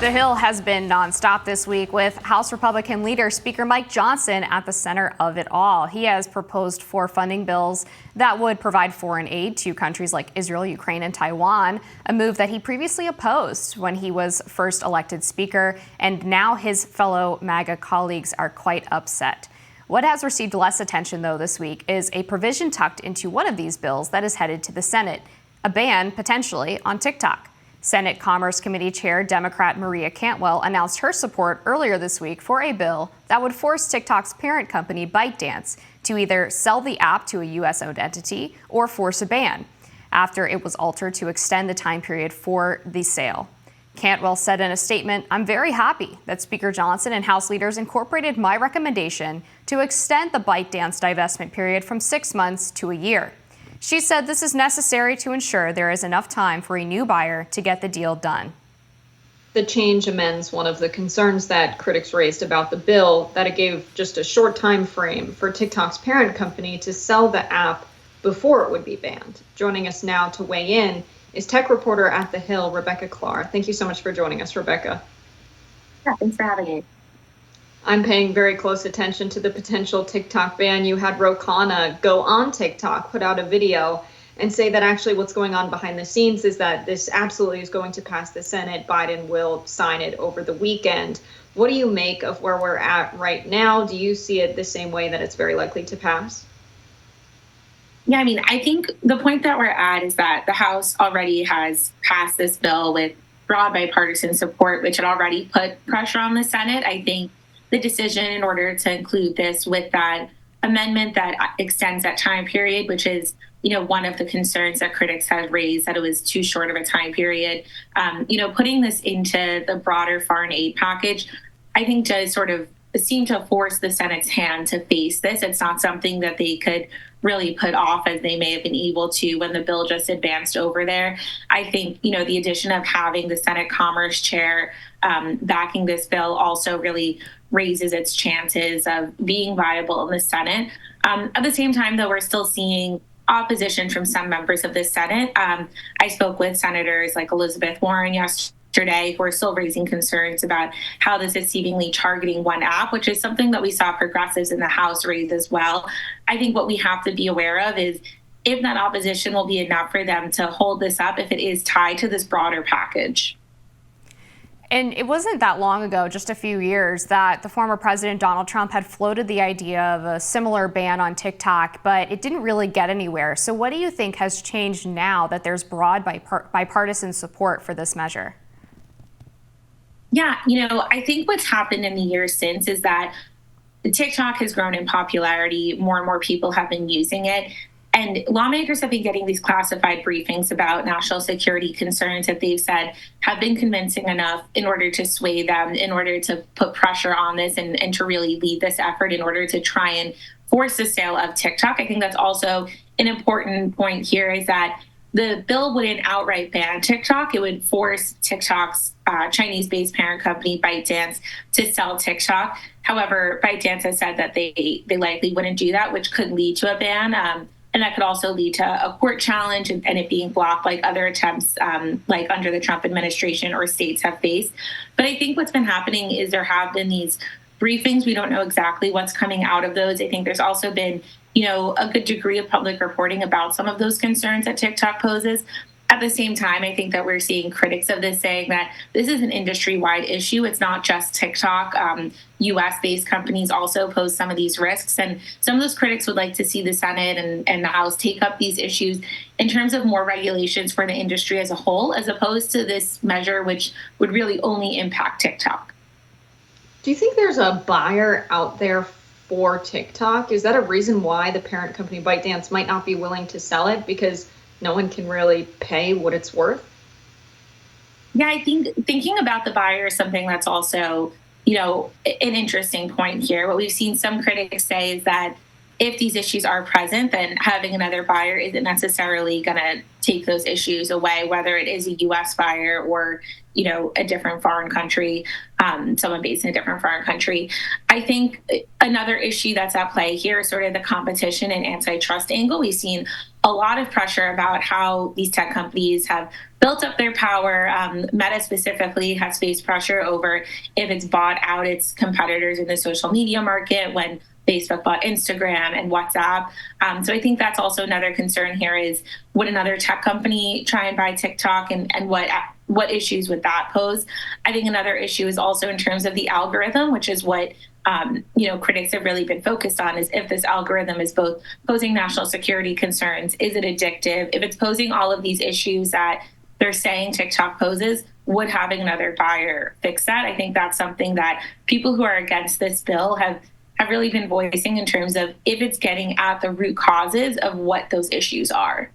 The Hill has been nonstop this week with House Republican leader Speaker Mike Johnson at the center of it all. He has proposed 4 funding bills that would provide foreign aid to countries like Israel, Ukraine, and Taiwan, a move that he previously opposed when he was first elected Speaker, and now his fellow MAGA colleagues are quite upset. What has received less attention, though, this week is a provision tucked into one of these bills that is headed to the Senate, a ban, potentially, on TikTok. Senate Commerce Committee Chair Democrat Maria Cantwell announced her support earlier this week for a bill that would force TikTok's parent company ByteDance to either sell the app to a U.S.-owned entity or force a ban, after it was altered to extend the time period for the sale. Cantwell said in a statement, "I'm very happy that Speaker Johnson and House leaders incorporated my recommendation to extend the ByteDance divestment period from 6 months to a year." She said this is necessary to ensure there is enough time for a new buyer to get the deal done. The change amends one of the concerns that critics raised about the bill, that it gave just a short time frame for TikTok's parent company to sell the app before it would be banned. Joining us now to weigh in is tech reporter at The Hill, Rebecca Klar. Thank you so much for joining us, Rebecca. Yeah, thanks for having me. I'm paying very close attention to the potential TikTok ban. You had Ro Khanna go on TikTok, put out a video, and say that actually what's going on behind the scenes is that this absolutely is going to pass the Senate. Biden will sign it over the weekend. What do you make of where we're at right now? Do you see it the same way, that it's very likely to pass? Yeah, I mean, I think the point that we're at is that the House already has passed this bill with broad bipartisan support, which had already put pressure on the Senate. I think the decision in order to include this with that amendment that extends that time period, which is, one of the concerns that critics have raised, that it was too short of a time period, putting this into the broader foreign aid package, I think does sort of seem to force the Senate's hand to face this. It's not something that they could really put off as they may have been able to when the bill just advanced over there. I think, the addition of having the Senate Commerce Chair backing this bill also really raises its chances of being viable in the Senate. At the same time, though, we're still seeing opposition from some members of the Senate. I spoke with senators like Elizabeth Warren yesterday, who are still raising concerns about how this is seemingly targeting one app, which is something that we saw progressives in the House raise as well. I think what we have to be aware of is if that opposition will be enough for them to hold this up, if it is tied to this broader package. And it wasn't that long ago, just a few years, that the former president Donald Trump had floated the idea of a similar ban on TikTok, but it didn't really get anywhere. So what do you think has changed now that there's broad bipartisan support for this measure? Yeah, I think what's happened in the years since is that TikTok has grown in popularity. More and more people have been using it. And lawmakers have been getting these classified briefings about national security concerns that they've said have been convincing enough in order to sway them, in order to put pressure on this and to really lead this effort in order to try and force the sale of TikTok. I think that's also an important point here, is that the bill wouldn't outright ban TikTok. It would force TikTok's Chinese-based parent company, ByteDance, to sell TikTok. However, ByteDance has said that they likely wouldn't do that, which could lead to a ban. And that could also lead to a court challenge and it being blocked, like other attempts like under the Trump administration or states have faced. But I think what's been happening is there have been these briefings. We don't know exactly what's coming out of those. I think there's also been, a good degree of public reporting about some of those concerns that TikTok poses. At the same time, I think that we're seeing critics of this saying that this is an industry-wide issue. It's not just TikTok. U.S.-based companies also pose some of these risks. And some of those critics would like to see the Senate and the House take up these issues in terms of more regulations for the industry as a whole, as opposed to this measure, which would really only impact TikTok. Do you think there's a buyer out there for TikTok? Is that a reason why the parent company ByteDance might not be willing to sell it? Because no one can really pay what it's worth? Yeah, I think thinking about the buyer is something that's also, an interesting point here. What we've seen some critics say is that if these issues are present, then having another buyer isn't necessarily going to take those issues away, whether it is a U.S. buyer or, a different foreign country, someone based in a different foreign country. I think another issue that's at play here is sort of the competition and antitrust angle. We've seen a lot of pressure about how these tech companies have built up their power. Meta specifically has faced pressure over if it's bought out its competitors in the social media market when Facebook bought Instagram and WhatsApp. So I think that's also another concern here is, would another tech company try and buy TikTok, and what issues would that pose? I think another issue is also in terms of the algorithm, which is what critics have really been focused on, is if this algorithm is both posing national security concerns, is it addictive? If it's posing all of these issues that they're saying TikTok poses, would having another buyer fix that? I think that's something that people who are against this bill have really been voicing in terms of if it's getting at the root causes of what those issues are.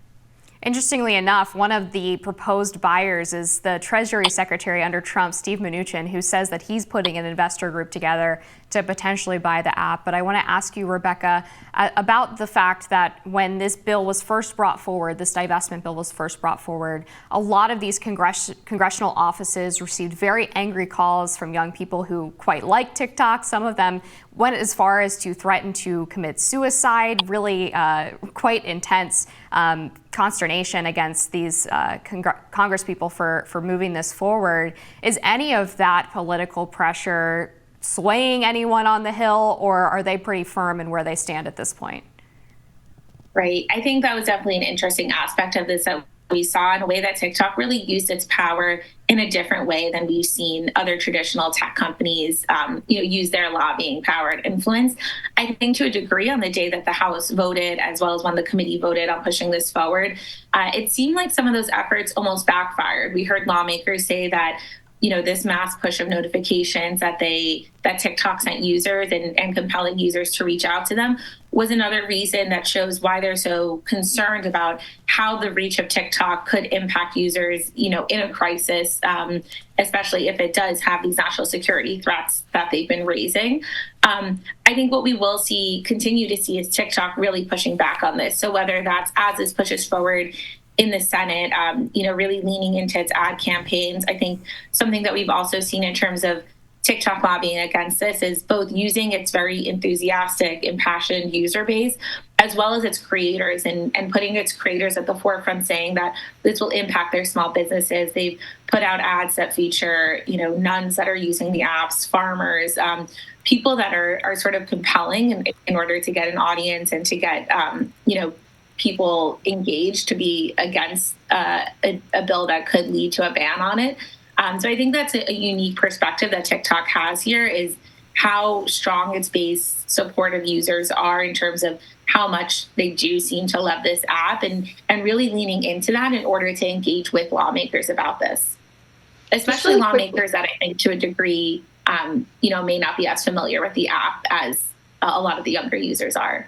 Interestingly enough, one of the proposed buyers is the Treasury Secretary under Trump, Steve Mnuchin, who says that he's putting an investor group together to potentially buy the app. But I want to ask you, Rebecca, about the fact that when this bill was first brought forward, this divestment bill was first brought forward, a lot of these congressional offices received very angry calls from young people who quite like TikTok. Some of them went as far as to threaten to commit suicide, really quite intense consternation against these congresspeople for moving this forward. Is any of that political pressure swaying anyone on the Hill, or are they pretty firm in where they stand at this point? Right. I think that was definitely an interesting aspect of this that we saw, in a way that TikTok really used its power in a different way than we've seen other traditional tech companies, use their lobbying power and influence. I think to a degree, on the day that the House voted, as well as when the committee voted on pushing this forward, it seemed like some of those efforts almost backfired. We heard lawmakers say that this mass push of notifications that TikTok sent users and compelling users to reach out to them was another reason that shows why they're so concerned about how the reach of TikTok could impact users, in a crisis, especially if it does have these national security threats that they've been raising. I think what we will continue to see is TikTok really pushing back on this. So whether that's as this pushes forward in the Senate, really leaning into its ad campaigns. I think something that we've also seen in terms of TikTok lobbying against this is both using its very enthusiastic, impassioned user base, as well as its creators, and putting its creators at the forefront, saying that this will impact their small businesses. They've put out ads that feature, nuns that are using the apps, farmers, people that are sort of compelling in order to get an audience and to get, people engaged to be against a bill that could lead to a ban on it. So I think that's a unique perspective that TikTok has here, is how strong its base supportive users are in terms of how much they do seem to love this app, and really leaning into that in order to engage with lawmakers about this, especially lawmakers that I think to a degree, may not be as familiar with the app as a lot of the younger users are.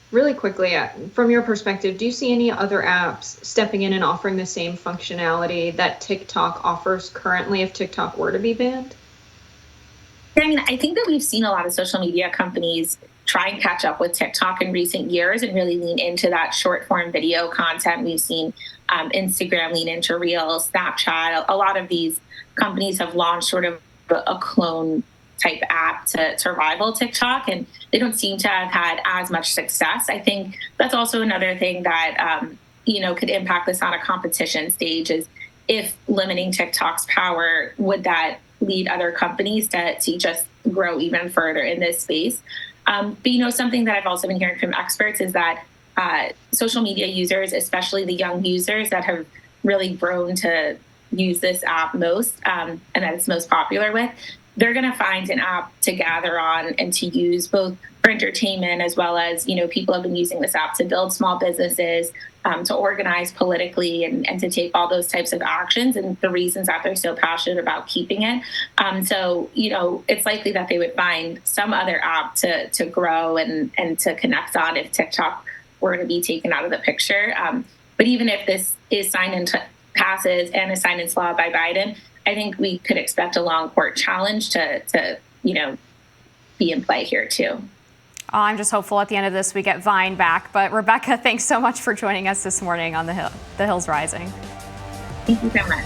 Really quickly, from your perspective, do you see any other apps stepping in and offering the same functionality that TikTok offers currently if TikTok were to be banned? I think that we've seen a lot of social media companies try and catch up with TikTok in recent years and really lean into that short form video content. We've seen Instagram lean into Reels, Snapchat. A lot of these companies have launched sort of a clone type app to rival TikTok, and they don't seem to have had as much success. I think that's also another thing that could impact this on a competition stage, is if limiting TikTok's power, would that lead other companies to just grow even further in this space? But something that I've also been hearing from experts is that social media users, especially the young users that have really grown to use this app most, and that it's most popular with, they're going to find an app to gather on and to use both for entertainment, as well as, people have been using this app to build small businesses, to organize politically, and to take all those types of actions, and the reasons that they're so passionate about keeping it. So, it's likely that they would find some other app to grow and to connect on if TikTok were to be taken out of the picture. But even if this is passes and is signed into law by Biden, I think we could expect a long court challenge to be in play here too. I'm just hopeful at the end of this we get Vine back. But Rebecca, thanks so much for joining us this morning on The Hill's Rising. Thank you so much.